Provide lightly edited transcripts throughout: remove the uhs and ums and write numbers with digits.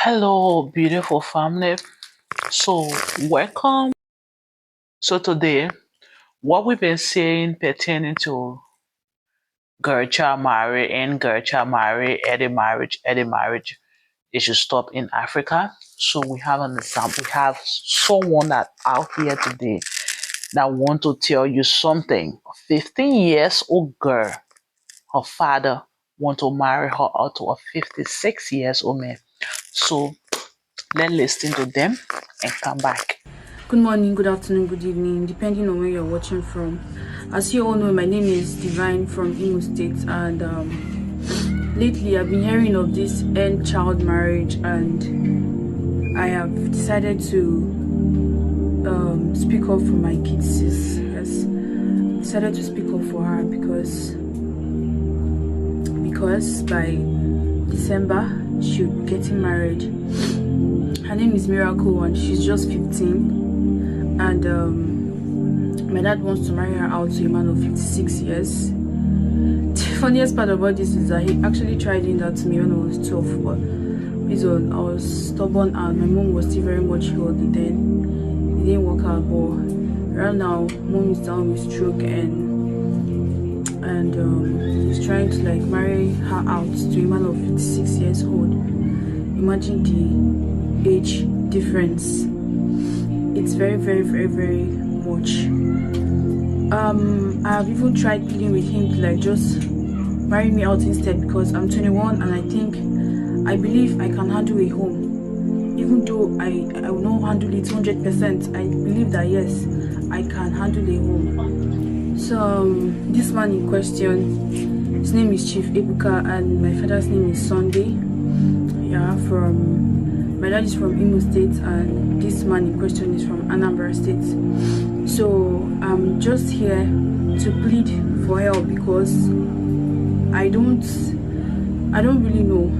Hello, beautiful family. So, welcome. So, today, what we've been saying pertaining to girl child marriage and girl child marriage, early marriage, it should stop in Africa. So, we have an example. We have someone that out here today that want to tell you something. 15 years old girl, her father want to marry her out to a 56 years old man. So, let's listen to them and come back. Good morning, good afternoon, good evening, depending on where you're watching from. As you all know, my name is Divine from Imo State, and lately I've been hearing of this end child marriage, and I have decided to speak up for my kids. Yes, decided to speak up for her because by December she'll be getting married. Her name is Miracle, and she's just 15. And my dad wants to marry her out to a man of 56 years. The funniest part about this is that he actually tried doing that to me when I was 12, but I was stubborn and my mom was still very much healthy then. It didn't work out, but right now mom is down with stroke, and he's trying to like marry her out to a man of 56 years old. Imagine the age difference. It's very, very, very, very much. I've even tried pleading with him to like just marry me out instead, because I'm 21 and I believe I can handle a home. Even though I will not handle it 100%, I believe that yes, I can handle a home. So this man in question, his name is Chief Ebuka and my father's name is Sunday. Yeah, my dad is from Imo State and this man in question is from Anambra State. So I'm just here to plead for help because I don't really know.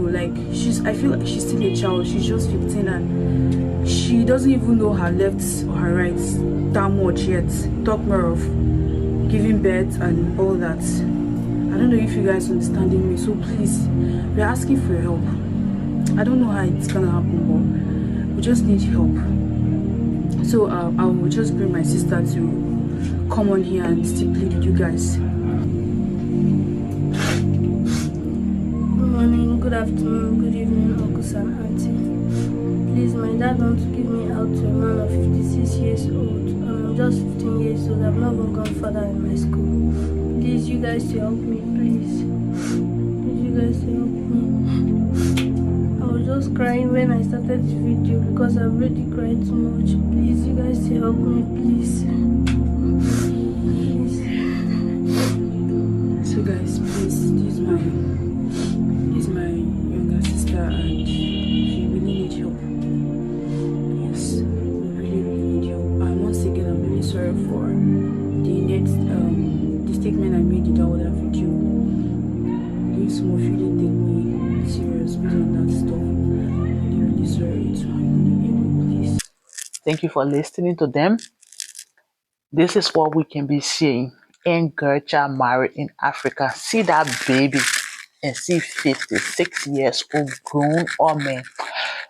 Like I feel like she's still a child. She's just 15 and she doesn't even know her lefts or her rights that much yet. Talk more of giving birth and all that. I don't know if you guys understanding me. So please, we're asking for your help. I don't know how it's gonna happen, but we just need help. So I will just bring my sister to come on here and still plead with you guys. Good morning, good afternoon, good evening, uncles and auntie. Please, my dad wants to give me out to a man of 56 years old. I'm just 15 years old. I've not even gone further in my school. Please, you guys to help me, please. Please, you guys to help me. I was just crying when I started this video because I've already cried too much. Please, you guys to help me, please. Please. So guys, please, this is my younger sister and she really needs help. Yes, we really need help. And once again, I'm really sorry for the statement I made in that other video. If some of you didn't take me serious based on that stuff, I'm really sorry to please. Thank you for listening to them. This is what we can be seeing in girl child married in Africa. See that baby and see 56 years old grown or man.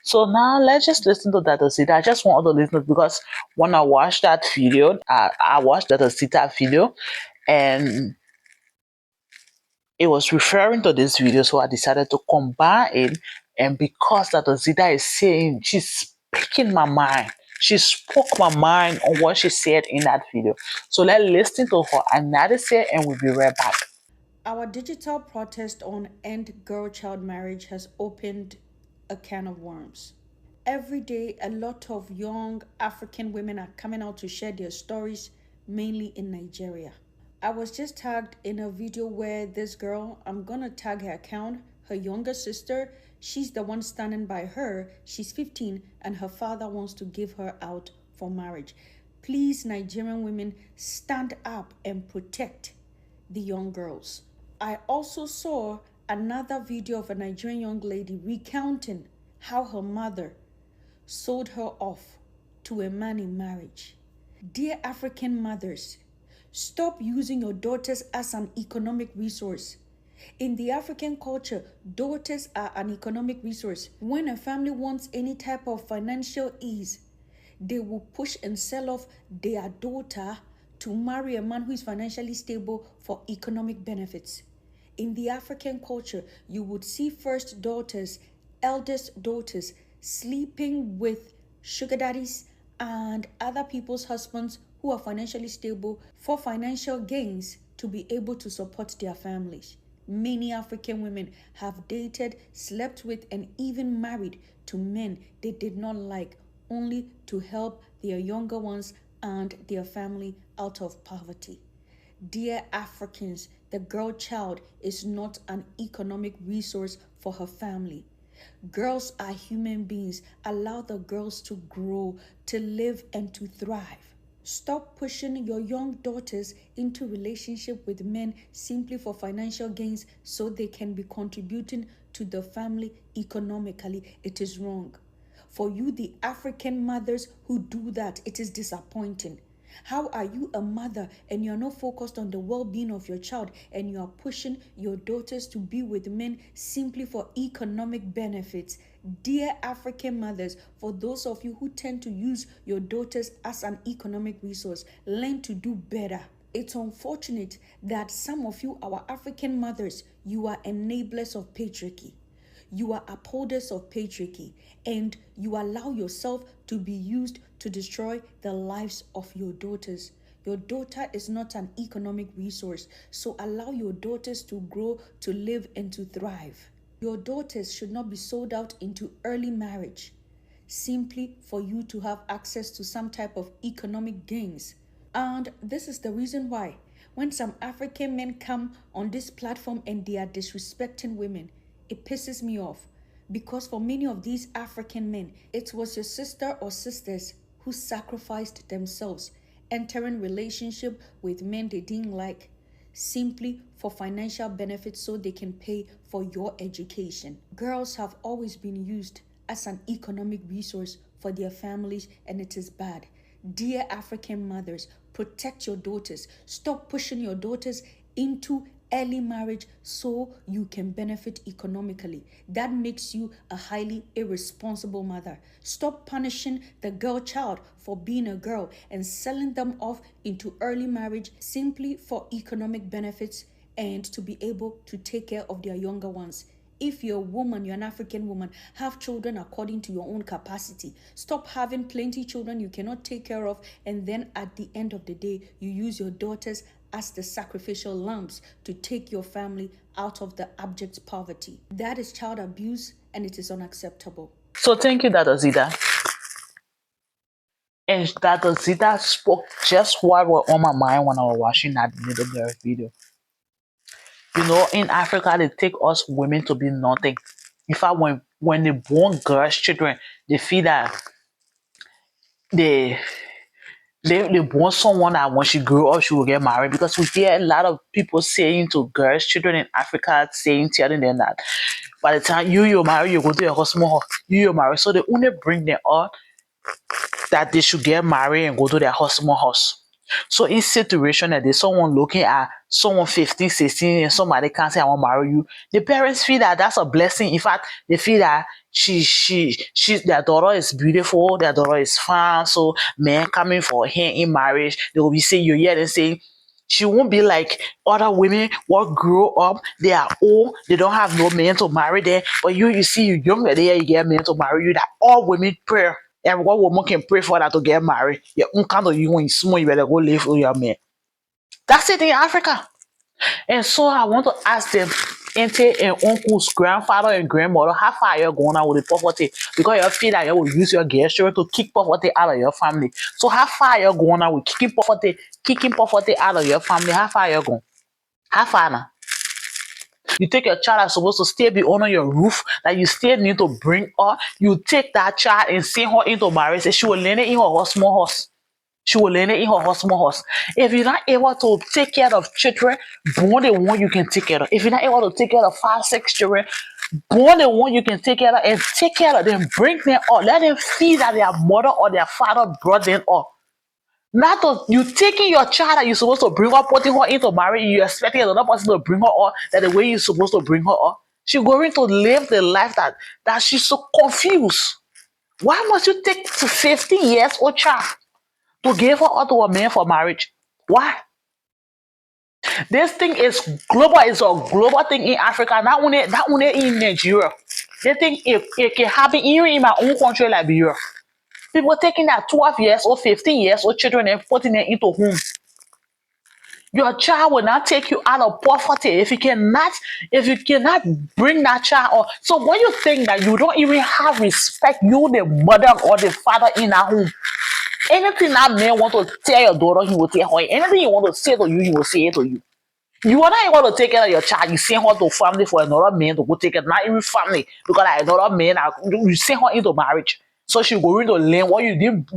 So now let's just listen to that Osita. I just want all the listeners because when I watched that video, I watched that Osita video and it was referring to this video, so I decided to combine it. And because that Zida is saying, she's speaking my mind. She spoke my mind on what she said in that video. So let's listen to her analysis and we'll be right back. Our digital protest on End Girl Child Marriage has opened a can of worms. Every day, a lot of young African women are coming out to share their stories, mainly in Nigeria. I was just tagged in a video where this girl, I'm gonna tag her account, her younger sister, she's the one standing by her. She's 15 and her father wants to give her out for marriage. Please, Nigerian women, stand up and protect the young girls. I also saw another video of a Nigerian young lady recounting how her mother sold her off to a man in marriage. Dear African mothers, stop using your daughters as an economic resource. In the African culture, daughters are an economic resource. When a family wants any type of financial ease, they will push and sell off their daughter to marry a man who is financially stable for economic benefits. In the African culture, you would see first daughters, eldest daughters sleeping with sugar daddies and other people's husbands who are financially stable for financial gains to be able to support their families. Many African women have dated, slept with, and even married to men they did not like, only to help their younger ones and their family out of poverty. Dear Africans, the girl child is not an economic resource for her family. Girls are human beings. Allow the girls to grow, to live, and to thrive. Stop pushing your young daughters into relationship with men simply for financial gains so they can be contributing to the family economically. It is wrong. For you, the African mothers who do that, it is disappointing. How are you a mother and you're not focused on the well-being of your child and you are pushing your daughters to be with men simply for economic benefits? Dear African mothers, for those of you who tend to use your daughters as an economic resource, learn to do better. It's unfortunate that some of you, our African mothers, you are enablers of patriarchy. You are upholders of patriarchy, and you allow yourself to be used to destroy the lives of your daughters. Your daughter is not an economic resource, so allow your daughters to grow, to live, and to thrive. Your daughters should not be sold out into early marriage simply for you to have access to some type of economic gains. And this is the reason why when some African men come on this platform and they are disrespecting women, it pisses me off. Because for many of these African men, it was your sister or sisters who sacrificed themselves, entering relationship with men they didn't like, simply for financial benefits so they can pay for your education. Girls have always been used as an economic resource for their families, and it is bad. Dear African mothers, protect your daughters. Stop pushing your daughters into early marriage so you can benefit economically. That makes you a highly irresponsible mother. Stop punishing the girl child for being a girl and selling them off into early marriage simply for economic benefits and to be able to take care of their younger ones. If you're a woman, you're an African woman, have children according to your own capacity. Stop having plenty children you cannot take care of, and then at the end of the day, you use your daughters as the sacrificial lambs to take your family out of the abject poverty. That is child abuse, and it is unacceptable. So thank you, Dr. Zita. And Dr. Zita spoke just what was on my mind when I was watching that little girl video. In Africa, they take us women to be nothing. In fact, when they born girls, children, they feel that they they born someone that when she grew up, she will get married. Because we hear a lot of people saying to girls, children in Africa, telling them that by the time you marry, you go to your husband, you marry. So they only bring them up that they should get married and go to their husband's house. So in situation that there's someone looking at someone 15, 16, and somebody can't say I want to marry you, the parents feel that that's a blessing. In fact, they feel that their daughter is beautiful, their daughter is fine. So men coming for her in marriage, they will be saying you hear them saying she won't be like other women what grow up, they are old, they don't have no man to marry them. But you see you younger there, you get men to marry you. That all women pray. Every one woman can pray for that to get married. Your own kind of you when you small, you better go live with your man. That's it in Africa. And so I want to ask them, auntie and uncles, grandfather and grandmother, how far are you going on with the poverty? Because you feel that you will use your gesture to kick poverty out of your family. So how far are you going on with kicking poverty out of your family? How far are you going? How far now? You take your child that's supposed to still be under your roof, that you still need to bring up. You take that child and send her into marriage. Say she will learn it in her husband's house. She will learn it in her husband's house. If you're not able to take care of children, born the one you can take care of. If you're not able to take care of 5, 6 children, born the one you can take care of and take care of them, bring them up. Let them feel that their mother or their father brought them up. Not to, you taking your child that you're supposed to bring up, putting her into marriage, you expecting another person to bring her up that the way you're supposed to bring her up. She's going to live the life that she's so confused. Why must you take to 50 years old child to give her up to a man for marriage? Why? This thing is global. It's a global thing in Africa, not only in Nigeria. They think it can happen even in my own country, Liberia. People taking that 12 years or 15 years old children and putting them into home. Your child will not take you out of poverty if you cannot bring that child up. So when you think that you don't even have respect, you the mother or the father in that home. Anything that man want to tell your daughter, he will tell her. Anything you want to say to you, he will say it to you. You are not able to take care of your child. You send her to family for another man to go take it. Not even family, because like another man, you send her into marriage. So she's going to learn what you didn't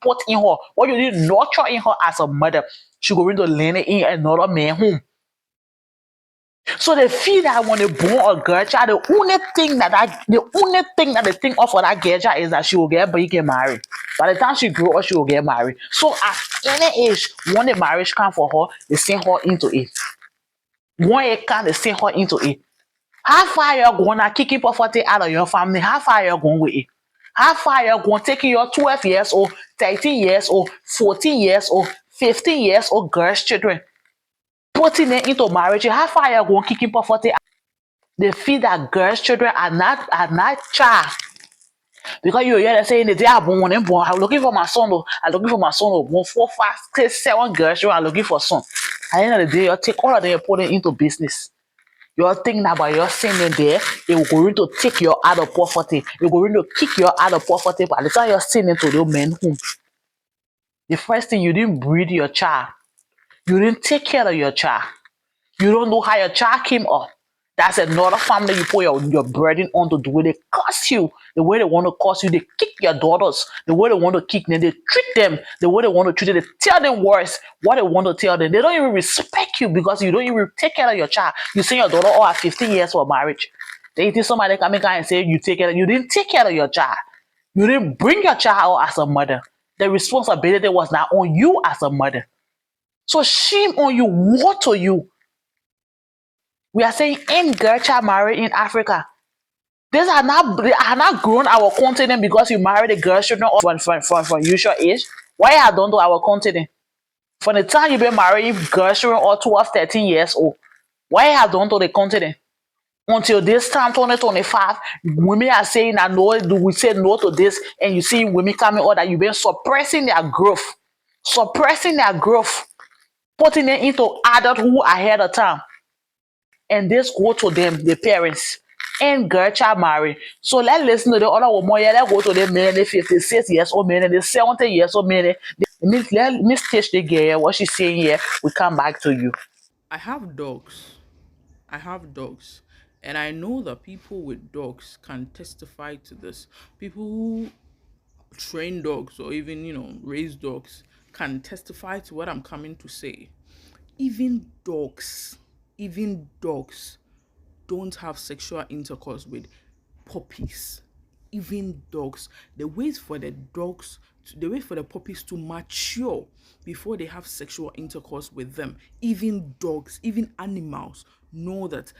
put in her, what you didn't nurture in her as a mother. She's going to learn it in another man home. So they feel that when they born a girl child, the only thing that they think of for that girl child is that she will get big and married. By the time she grow up, she will get married. So at any age, when the marriage comes for her, they send her into it. One acre, they send her into it. How far you're going to kicking poverty out of your family? How far you're going with it? How far you're going taking your 12 years old, 13 years old, 14 years old, 15 years old girls, children, putting them into marriage? How far you're going kicking poverty out? They feel that girls, children are not child. Because you hear them saying the day I'm born, I'm looking for my son. I'm looking for my son. 1, 4, 5, 6, 7 girls, I'm looking for son. At the end of the day, you take all of them and put it into business. You're thinking about your sending there, they will going to take you out of poverty. You're going to kick you out of poverty. By the time you're sending to the men home, the first thing, you didn't breed your child. You didn't take care of your child. You don't know how your child came up. That's another family you put your burden on to do it. They curse you the way they want to curse you. They kick your daughters the way they want to kick them. They treat them the way they want to treat them. They tell them words what they want to tell them. They don't even respect you because you don't even take care of your child. You send your daughter at 15 years for marriage. They think somebody coming and say you take care. You didn't take care of your child. You didn't bring your child out as a mother. The responsibility was not on you as a mother. So shame on you. What to you? We are saying ain't girl child married in Africa. They are not grown our continent because you married a girl children from usual age. Why have done to our continent? From the time you been married girl children or 12, 13 years old, why have done to the continent? Until this time, 2025, women are saying that no, we say no to this, and you see women coming out that you've been suppressing their growth, putting them into adulthood ahead of time. And this go to them, the parents, and girl child married. So let's listen to the other woman. Yeah, let's go to the men, the 56 years old men, and the 70 years old men. Let me teach the girl what she's saying here. We come back to you. I have dogs. And I know that people with dogs can testify to this. People who train dogs or even, raise dogs can testify to what I'm coming to say. Even dogs don't have sexual intercourse with puppies. Even dogs, they wait for the puppies to mature before they have sexual intercourse with them. Even dogs, even animals know that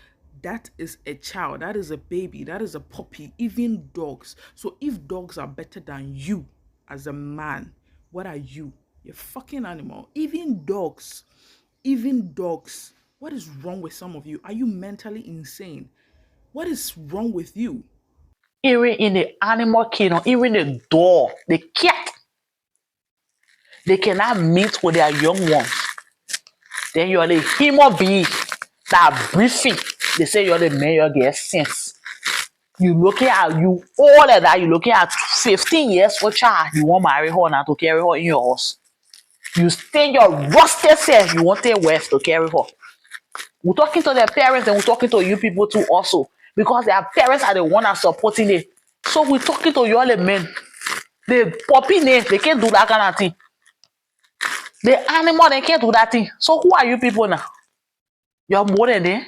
is a child, that is a baby, that is a puppy. Even dogs. So if dogs are better than you as a man, what are you? You're a fucking animal. Even dogs. What is wrong with some of you? Are you mentally insane? What is wrong with you? Even in the animal kingdom, even the dog, the cat, they cannot meet with their young ones. Then you're the human being that breathing. They say you're the man, you get sense. You looking at you all of that. You looking at 15 years old child. You want to marry her now to carry her in your house. You stay your rusted self. You want their wife to carry her. We're talking to their parents and we're talking to you people too also. Because their parents are the one that supporting it. So we're talking to you all the men. The puppy name, they can't do that kind of thing. The animal, they can't do that thing. So who are you people now? You're more than them.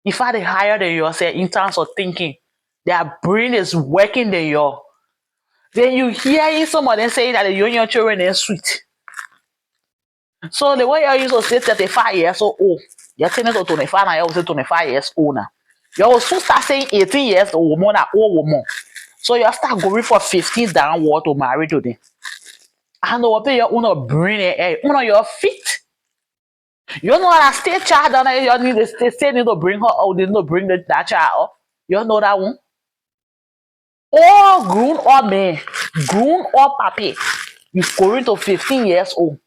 In fact, they're higher than yourself in terms of thinking. Their brain is working than yours. Then you hear some of them saying that the young children are sweet. So the way you used to say 35 years old, you're turning to 25 now, you say 25 years old now. You will soon start saying 18 years old woman or old woman. So you start going for 15 downward to marry today. I know what you wanna bring it on your feet. You know that state child down there, you need to say need to bring her out, they need to bring that child up. You know that one? All grown up men, grown up papi, you going to 15 years old.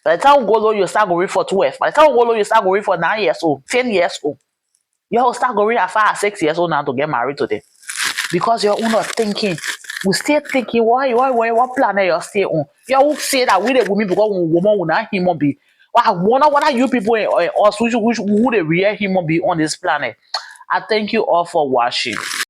By the time we go low, you start going for 12. By the time we go low, you start going for 9 years old, 10 years old. You will start going as far as 6 years old now to get married today. Because you're not thinking. We still thinking, what planet you're still on? You will say that we the women because woman will not human be. Well, I wonder what are you people us who the real human be on this planet. I thank you all for watching.